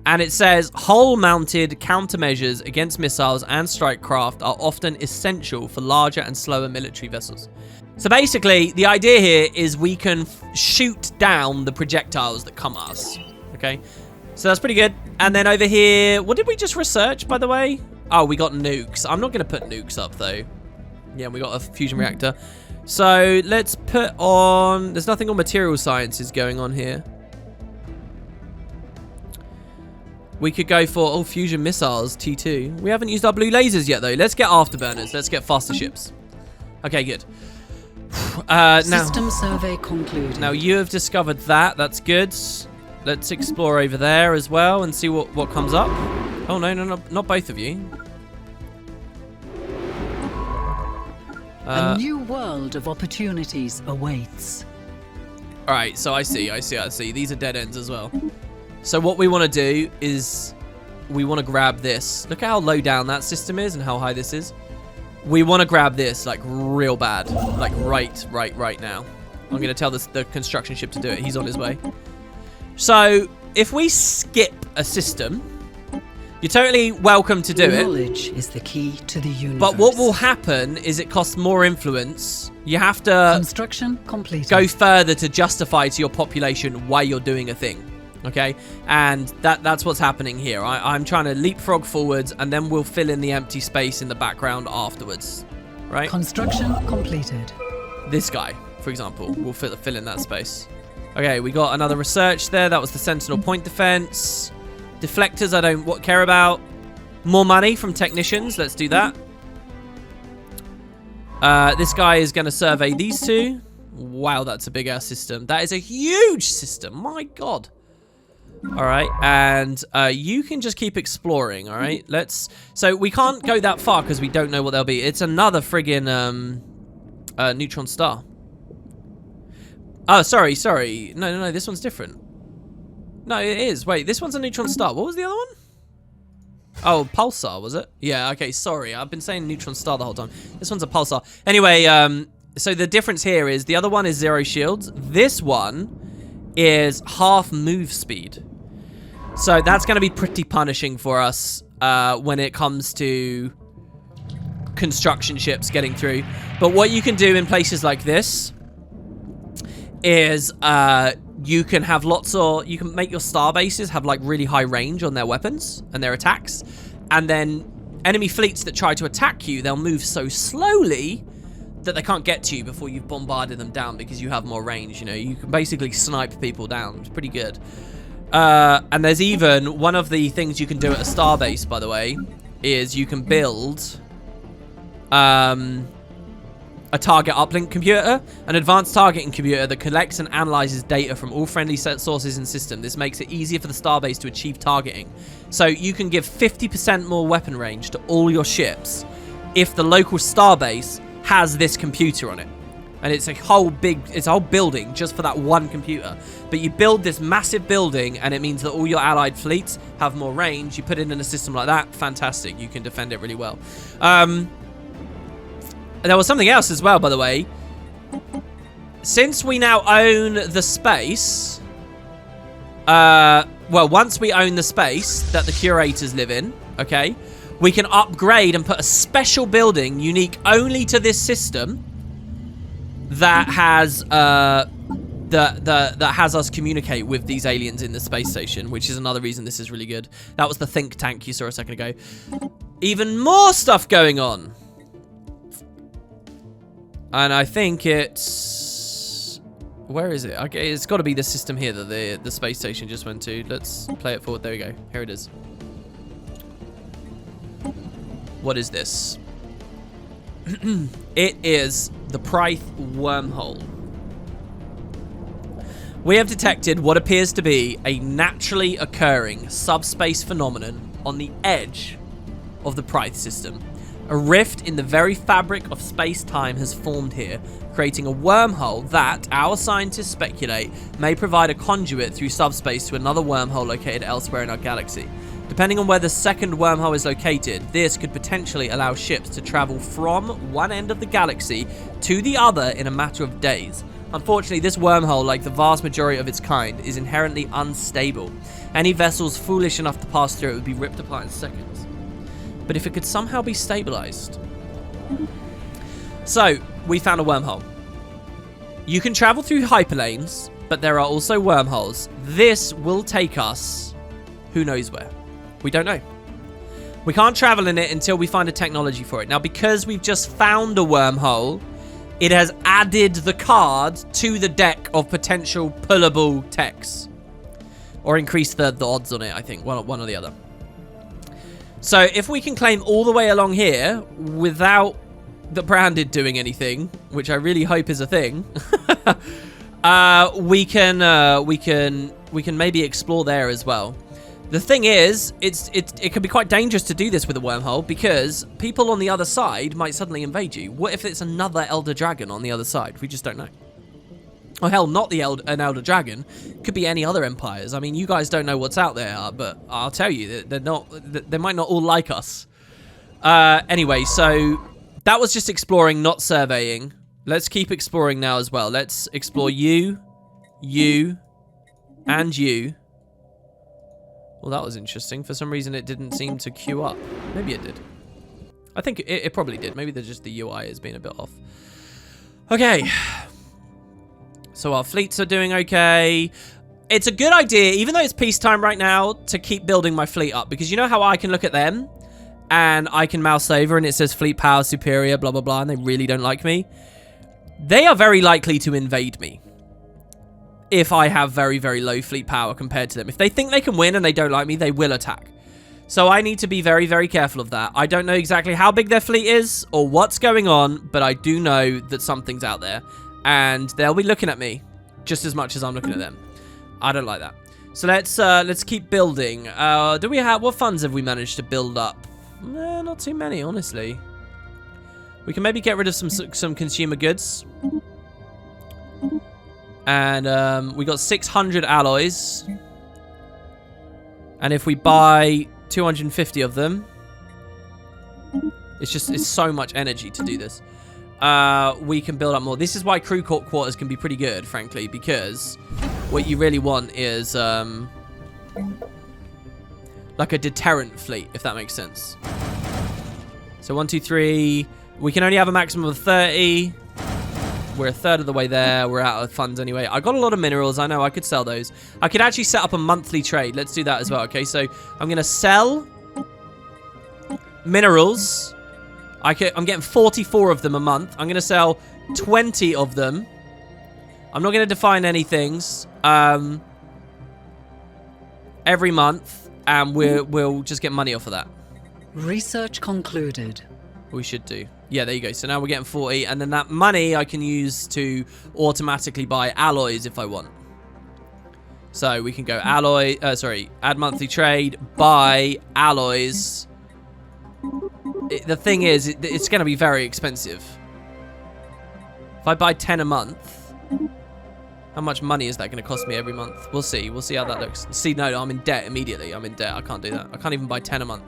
Speaker 1: And it says hull-mounted countermeasures against missiles and strike craft are often essential for larger and slower military vessels. So basically, the idea here is we can shoot down the projectiles that come at us. Okay. So that's pretty good. And then over here, what did we just research, by the way? Oh, we got nukes. I'm not going to put nukes up, though. Yeah, we got a fusion reactor. So let's put on... there's nothing on material sciences going on here. We could go for, oh, fusion missiles, T2. We haven't used our blue lasers yet, though. Let's get afterburners. Let's get faster ships. Okay, good.
Speaker 2: System survey concluded.
Speaker 1: Now, you have discovered that. That's good. Let's explore over there as well and see what comes up. Oh, no, not both of you.
Speaker 2: A new world of opportunities awaits.
Speaker 1: All right, so I see. These are dead ends as well. So what we want to do is we want to grab this. Look at how low down that system is and how high this is. We want to grab this like real bad, like right now. I'm going to tell the construction ship to do it. He's on his way. So if we skip a system, you're totally welcome to do it.
Speaker 2: Knowledge is the key to the universe.
Speaker 1: But what will happen is it costs more influence. You have to
Speaker 2: construction completed.
Speaker 1: Go further to justify to your population why you're doing a thing. Okay, and that's what's happening here. I'm trying to leapfrog forwards, and then we'll fill in the empty space in the background afterwards, right?
Speaker 2: Construction completed.
Speaker 1: This guy, for example, will fill in that space. Okay, we got another research there. That was the Sentinel point defense. Deflectors, I don't care about. More money from technicians. Let's do that. This guy is going to survey these two. Wow, that's a big ass system. That is a huge system. My God. All right, and you can just keep exploring. All right, so we can't go that far because we don't know what they'll be. It's another friggin' neutron star. Oh, sorry. No, this one's different. No, it is. Wait, this one's a neutron star. What was the other one? Oh, pulsar, was it? Yeah, okay, sorry. I've been saying neutron star the whole time. This one's a pulsar. Anyway, so the difference here is the other one is 0 shields. This one is half move speed. So that's going to be pretty punishing for us when it comes to construction ships getting through. But what you can do in places like this is you can have you can make your star bases have like really high range on their weapons and their attacks. And then enemy fleets that try to attack you, they'll move so slowly that they can't get to you before you've bombarded them down because you have more range. You know, you can basically snipe people down. It's pretty good. And there's even one of the things you can do at a starbase, by the way, is you can build a target uplink computer, an advanced targeting computer that collects and analyzes data from all friendly set sources and system. This makes it easier for the starbase to achieve targeting. So you can give 50% more weapon range to all your ships if the local starbase has this computer on it. And it's a whole building just for that one computer. But you build this massive building and it means that all your allied fleets have more range. You put it in a system like that, fantastic. You can defend it really well. There was something else as well, by the way. Since we now own the space, well, once we own the space that the curators live in, okay, we can upgrade and put a special building unique only to this system that has that has us communicate with these aliens in the space station, which is another reason this is really good. That was the think tank you saw a second ago. Even more stuff going on. And I think it's... Where is it? Okay, it's got to be the system here that the space station just went to. Let's play it forward. There we go. Here it is. What is this? It is the Pryth wormhole. We have detected what appears to be a naturally occurring subspace phenomenon on the edge of the Pryth system. A rift in the very fabric of space-time has formed here, creating a wormhole that, our scientists speculate, may provide a conduit through subspace to another wormhole located elsewhere in our galaxy. Depending on where the second wormhole is located, this could potentially allow ships to travel from one end of the galaxy to the other in a matter of days. Unfortunately, this wormhole, like the vast majority of its kind, is inherently unstable. Any vessels foolish enough to pass through it would be ripped apart in seconds. But if it could somehow be stabilized. So, we found a wormhole. You can travel through hyperlanes, but there are also wormholes. This will take us who knows where. We don't know. We can't travel in it until we find a technology for it. Now, because we've just found a wormhole, it has added the card to the deck of potential pullable techs. Or increased the odds on it, I think. One or the other. So if we can claim all the way along here without the branded doing anything, which I really hope is a thing, we can maybe explore there as well. The thing is, it can be quite dangerous to do this with a wormhole because people on the other side might suddenly invade you. What if it's another Elder Dragon on the other side? We just don't know. Oh, hell, not an Elder Dragon. Could be any other empires. I mean, you guys don't know what's out there, but I'll tell you, they might not all like us. Anyway, so that was just exploring, not surveying. Let's keep exploring now as well. Let's explore you, and you. Well, that was interesting. For some reason, it didn't seem to queue up. Maybe it did. I think it probably did. Maybe just the UI has been a bit off. Okay. So our fleets are doing okay. It's a good idea, even though it's peacetime right now, to keep building my fleet up. Because you know how I can look at them and I can mouse over and it says fleet power superior, blah, blah, blah, and they really don't like me. They are very likely to invade me if I have very, very low fleet power compared to them. If they think they can win and they don't like me, they will attack. So I need to be very, very careful of that. I don't know exactly how big their fleet is or what's going on, but I do know that something's out there. And they'll be looking at me just as much as I'm looking at them. I don't like that. So let's keep building. Do we have, what funds have we managed to build up? Not too many, honestly. We can maybe get rid of some consumer goods. And we got 600 alloys. And if we buy 250 of them, it's so much energy to do this. We can build up more. This is why crew quarters can be pretty good, frankly, because what you really want is like a deterrent fleet, if that makes sense. So 1, 2, 3. We can only have a maximum of 30. We're a third of the way there. We're out of funds anyway. I got a lot of minerals. I know I could sell those. I could actually set up a monthly trade. Let's do that as well. Okay, so I'm gonna sell minerals. I'm getting 44 of them a month. I'm going to sell 20 of them. I'm not going to define any things every month, and we'll just get money off of that.
Speaker 2: Research concluded.
Speaker 1: We should do. Yeah, there you go. So now we're getting 40, and then that money I can use to automatically buy alloys if I want. So we can go add monthly trade, buy alloys. The thing is, it's going to be very expensive. If I buy 10 a month, how much money is that going to cost me every month? We'll see. We'll see how that looks. See, no, I'm in debt immediately. I'm in debt. I can't do that. I can't even buy 10 a month.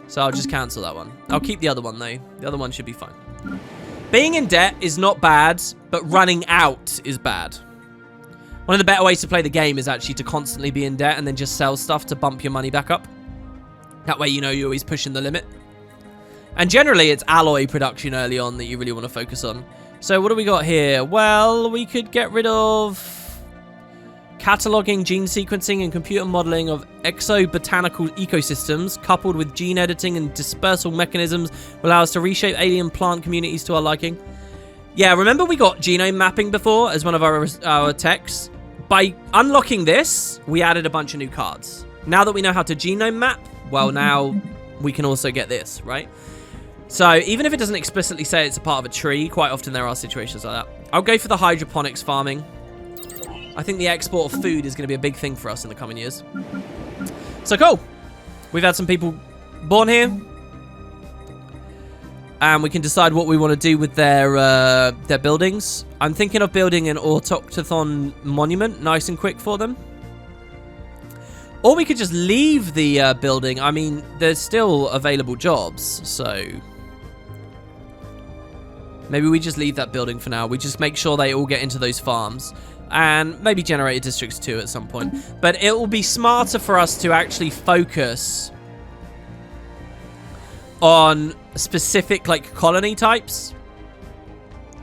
Speaker 1: So I'll just cancel that one. I'll keep the other one, though. The other one should be fine. Being in debt is not bad, but running out is bad. One of the better ways to play the game is actually to constantly be in debt and then just sell stuff to bump your money back up. That way, you know, you're always pushing the limit. And generally, it's alloy production early on that you really want to focus on. So what do we got here? Well, we could get rid of cataloging, gene sequencing, and computer modeling of exobotanical ecosystems, coupled with gene editing and dispersal mechanisms, will allow us to reshape alien plant communities to our liking. Yeah, remember we got genome mapping before as one of our techs? By unlocking this, we added a bunch of new cards. Now that we know how to genome map, well, now we can also get this, right? So even if it doesn't explicitly say it's a part of a tree, quite often there are situations like that. I'll go for the hydroponics farming. I think the export of food is going to be a big thing for us in the coming years. So cool. We've had some people born here. And we can decide what we want to do with their buildings. I'm thinking of building an autochthon monument, nice and quick for them. Or we could just leave the building. I mean, there's still available jobs, so maybe we just leave that building for now. We just make sure they all get into those farms. And maybe generate districts too at some point. But it will be smarter for us to actually focus on specific, like, colony types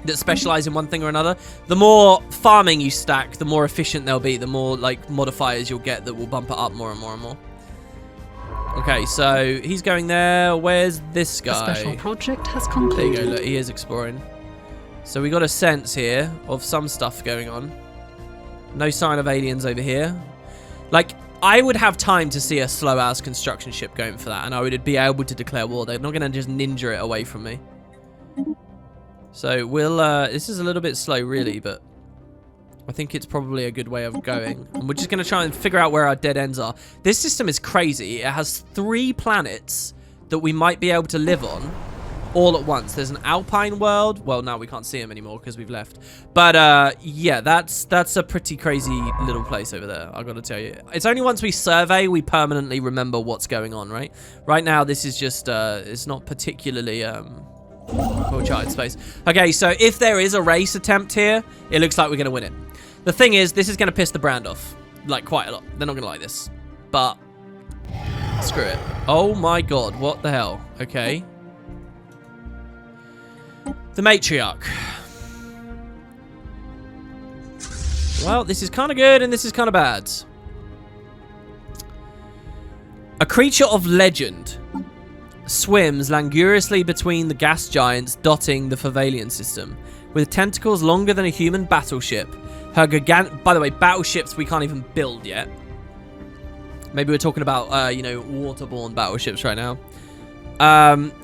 Speaker 1: that specialize in one thing or another. The more farming you stack, the more efficient they'll be. The more, like, modifiers you'll get that will bump it up more and more and more. Okay, so he's going there. Where's this guy?
Speaker 2: The special project has concluded.
Speaker 1: There you go, look, he is exploring. So we got a sense here of some stuff going on. No sign of aliens over here. Like, I would have time to see a slow-ass construction ship going for that, and I would be able to declare war. They're not going to just ninja it away from me. So we'll, this is a little bit slow, really, but I think it's probably a good way of going. And we're just going to try and figure out where our dead ends are. This system is crazy. It has 3 planets that we might be able to live on. all at once. There's an alpine world. Well, now we can't see them anymore because we've left. But yeah, that's a pretty crazy little place over there, I've got to tell you. It's only once we survey we permanently remember what's going on, right? Right now, this is just, it's not particularly charted space. Okay, so if there is a race attempt here, it looks like we're going to win it. The thing is, this is going to piss the brand off, like, quite a lot. They're not going to like this. But screw it. Oh my god, what the hell? Okay. The matriarch. Well, this is kind of good and this is kind of bad. A creature of legend swims languorously between the gas giants dotting the Favalian system. With tentacles longer than a human battleship, her by the way, battleships we can't even build yet. Maybe we're talking about, you know, waterborne battleships right now.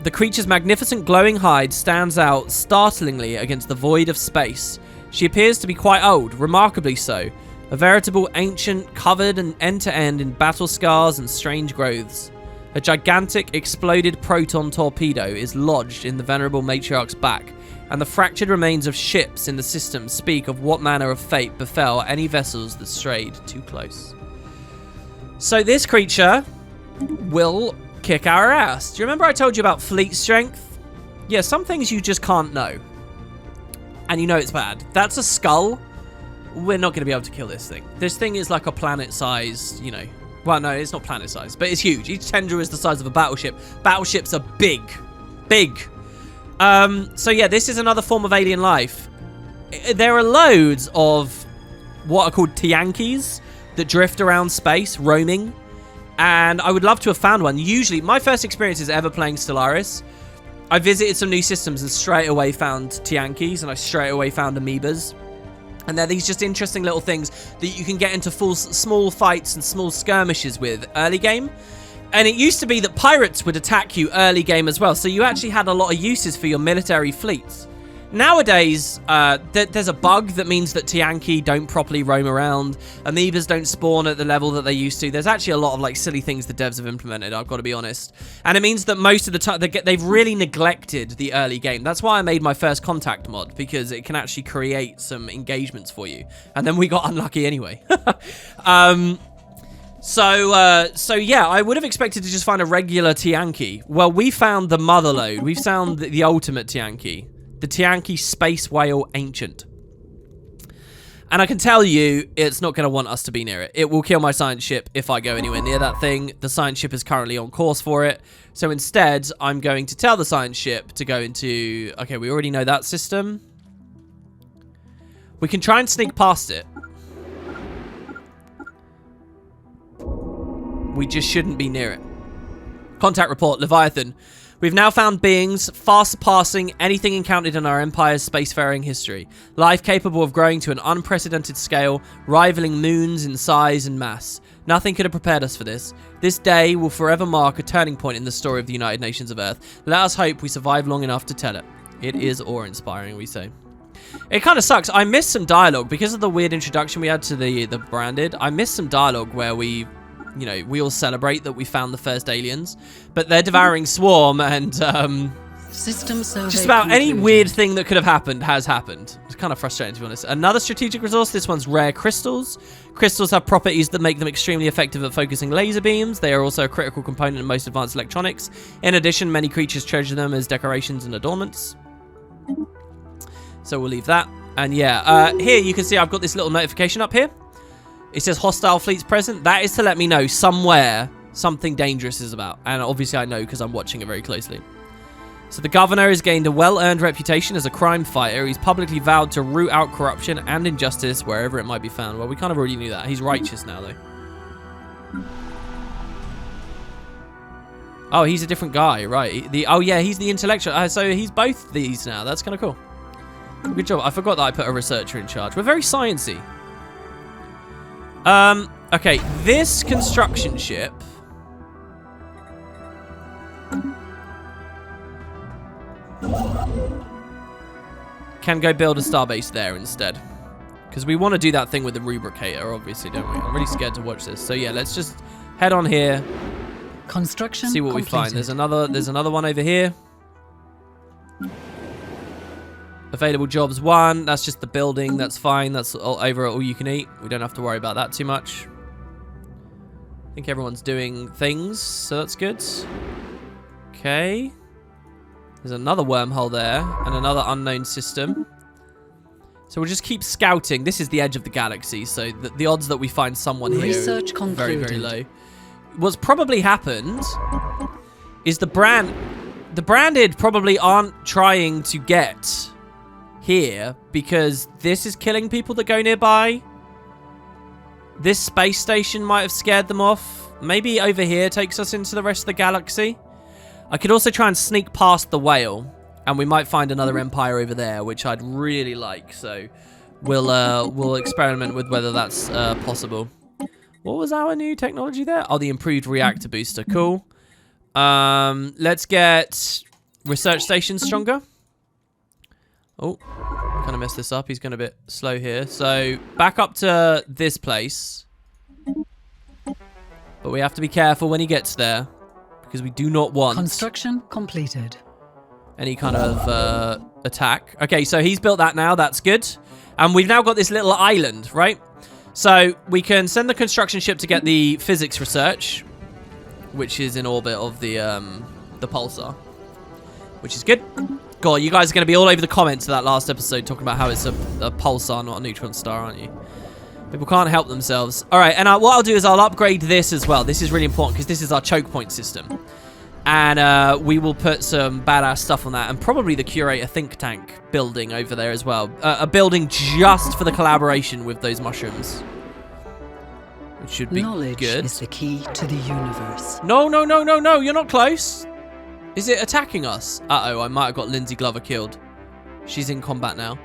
Speaker 1: The creature's magnificent glowing hide stands out startlingly against the void of space. She appears to be quite old, remarkably so. A veritable ancient, covered and end-to-end in battle scars and strange growths. A gigantic, exploded proton torpedo is lodged in the venerable matriarch's back, and the fractured remains of ships in the system speak of what manner of fate befell any vessels that strayed too close. So this creature will kick our ass. Do you remember I told you about fleet strength? Yeah, some things you just can't know. And you know it's bad. That's a skull. We're not going to be able to kill this thing. This thing is like a planet-sized, you know... Well, no, it's not planet-sized, but it's huge. Each tendril is the size of a battleship. Battleships are big. Big. So yeah, this is another form of alien life. There are loads of what are called Tiankis that drift around space, roaming. And I would love to have found one. Usually, my first experience is ever playing Stellaris. I visited some new systems and straight away found Tiankis, and I straight away found amoebas. And they're these just interesting little things that you can get into small fights and small skirmishes with early game. And it used to be that pirates would attack you early game as well. So you actually had a lot of uses for your military fleets. Nowadays, there's a bug that means that Tianki don't properly roam around. Amoebas don't spawn at the level that they used to. There's actually a lot of like silly things the devs have implemented, I've got to be honest. And it means that most of the time, they've really neglected the early game. That's why I made my first contact mod, because it can actually create some engagements for you. And then we got unlucky anyway. So yeah, I would have expected to just find a regular Tianki. Well, we found the motherlode. We found the ultimate Tianki. The Tianki Space Whale Ancient. And I can tell you, it's not going to want us to be near it. It will kill my science ship if I go anywhere near that thing. The science ship is currently on course for it. So instead, I'm going to tell the science ship to go into... Okay, we already know that system. We can try and sneak past it. We just shouldn't be near it. Contact report, Leviathan. We've now found beings far surpassing anything encountered in our Empire's spacefaring history. Life capable of growing to an unprecedented scale, rivaling moons in size and mass. Nothing could have prepared us for this. This day will forever mark a turning point in the story of the United Nations of Earth. Let us hope we survive long enough to tell it. It is awe-inspiring, we say. It kind of sucks. I missed some dialogue because of the weird introduction we had to the branded. I missed some dialogue where we... You know, we all celebrate that we found the first aliens, but they're devouring swarm, and
Speaker 2: System survey
Speaker 1: just about
Speaker 2: concluded.
Speaker 1: any weird thing that could have happened has happened. It's kind of frustrating, to be honest. Another strategic resource, this one's rare crystals. Crystals have properties that make them extremely effective at focusing laser beams. They are also a critical component in most advanced electronics. In addition, many creatures treasure them as decorations and adornments. So we'll leave that. And yeah, here you can see I've got this little notification up here. It says hostile fleets present. That is to let me know somewhere something dangerous is about. And obviously I know because I'm watching it very closely. So the governor has gained a well-earned reputation as a crime fighter. He's publicly vowed to root out corruption and injustice wherever it might be found. Well, we kind of already knew that. He's righteous now, though. Oh, he's a different guy, right? Oh, yeah, he's the intellectual. So he's both these now. That's kind of cool. Good job. I forgot that I put a researcher in charge. We're very sciencey. Okay, this construction ship can go build a starbase there instead. Because we want to do that thing with the rubricator, obviously, don't we? I'm really scared to watch this. So yeah, let's just head on here.
Speaker 2: Construction
Speaker 1: see what
Speaker 2: completed.
Speaker 1: we find. There's another one over here. Available jobs 1. That's just the building. That's fine. That's over at all you can eat. We don't have to worry about that too much. I think everyone's doing things, so that's good. Okay. There's another wormhole there and another unknown system. So we'll just keep scouting. This is the edge of the galaxy, so the odds that we find someone here
Speaker 2: Research
Speaker 1: are very, very
Speaker 2: concluded.
Speaker 1: low. What's probably happened is the branded probably aren't trying to get here because this is killing people that go nearby. This space station might have scared them off. Maybe over here takes us into the rest of the galaxy. I could also try and sneak past the whale, and we might find another empire over there, which I'd really like. So we'll experiment with whether that's possible. What was our new technology there? Oh, the improved reactor booster. Cool. Let's get research stations stronger. Oh, kind of messed this up. He's going a bit slow here. So back up to this place. But we have to be careful when he gets there, because we do not want
Speaker 2: Construction completed.
Speaker 1: any kind of attack. Okay, so he's built that now. That's good. And we've now got this little island, right? So we can send the construction ship to get the physics research, which is in orbit of the pulsar, which is good. God, you guys are going to be all over the comments of that last episode talking about how it's a pulsar, not a neutron star, aren't you? People can't help themselves. All right, and what I'll do is I'll upgrade this as well. This is really important because this is our choke point system. And we will put some badass stuff on that, and probably the Curator think tank building over there as well. A building just for the collaboration with those mushrooms, which should be
Speaker 2: Knowledge
Speaker 1: good.
Speaker 2: is the key to the universe.
Speaker 1: No, no, no, no, no, you're not close. Is it attacking us? Uh-oh, I might have got Lindsay Glover killed. She's in combat now.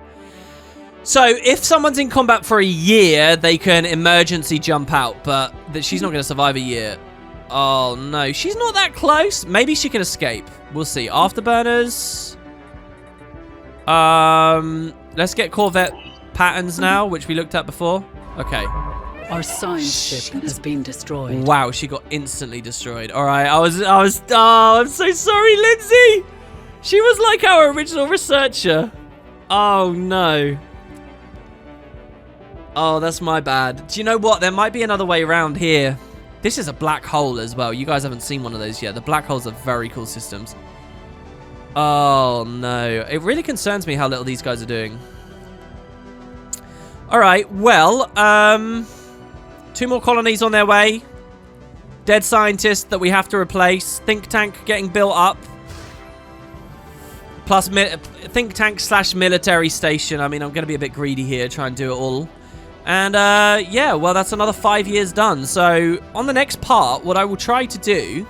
Speaker 1: So, if someone's in combat for a year, they can emergency jump out, but she's not going to survive a year. Oh, no. She's not that close. Maybe she can escape. We'll see. Afterburners. Let's get Corvette patterns now, which we looked at before. Okay.
Speaker 2: Our science ship has been destroyed.
Speaker 1: Wow, she got instantly destroyed. All right, oh, I'm so sorry, Lindsay. She was like our original researcher. Oh, no. Oh, that's my bad. Do you know what? There might be another way around here. This is a black hole as well. You guys haven't seen one of those yet. The black holes are very cool systems. Oh, no. It really concerns me how little these guys are doing. All right, well, 2 more colonies on their way. Dead scientists that we have to replace. Think tank getting built up. Plus think tank / military station. I mean, I'm going to be a bit greedy here, try and do it all. And yeah, well, that's another 5 years done. So on the next part, what I will try to do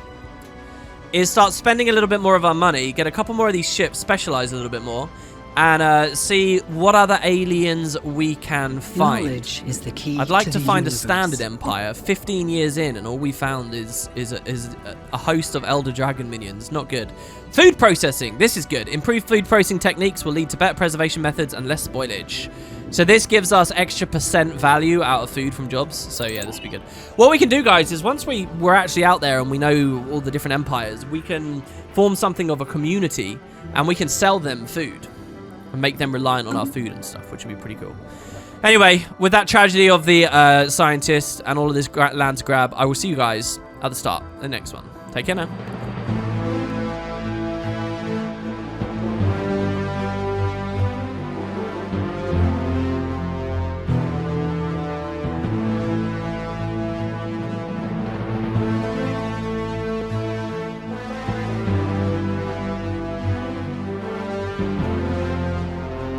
Speaker 1: is start spending a little bit more of our money, get a couple more of these ships, specialize a little bit more, and see what other aliens we can find.
Speaker 2: Knowledge is the key.
Speaker 1: I'd like to find
Speaker 2: universe.
Speaker 1: a standard empire 15 years in, and all we found is a host of Elder Dragon minions. Not good. Food processing. This is good. Improved food processing techniques will lead to better preservation methods and less spoilage. So this gives us extra % value out of food from jobs. So yeah, this will be good. What we can do, guys, is once we're actually out there and we know all the different empires, we can form something of a community, and we can sell them food and make them reliant on our food and stuff, which would be pretty cool. Anyway, with that tragedy of the scientist and all of this land to grab, I will see you guys at the start, the next one. Take care now.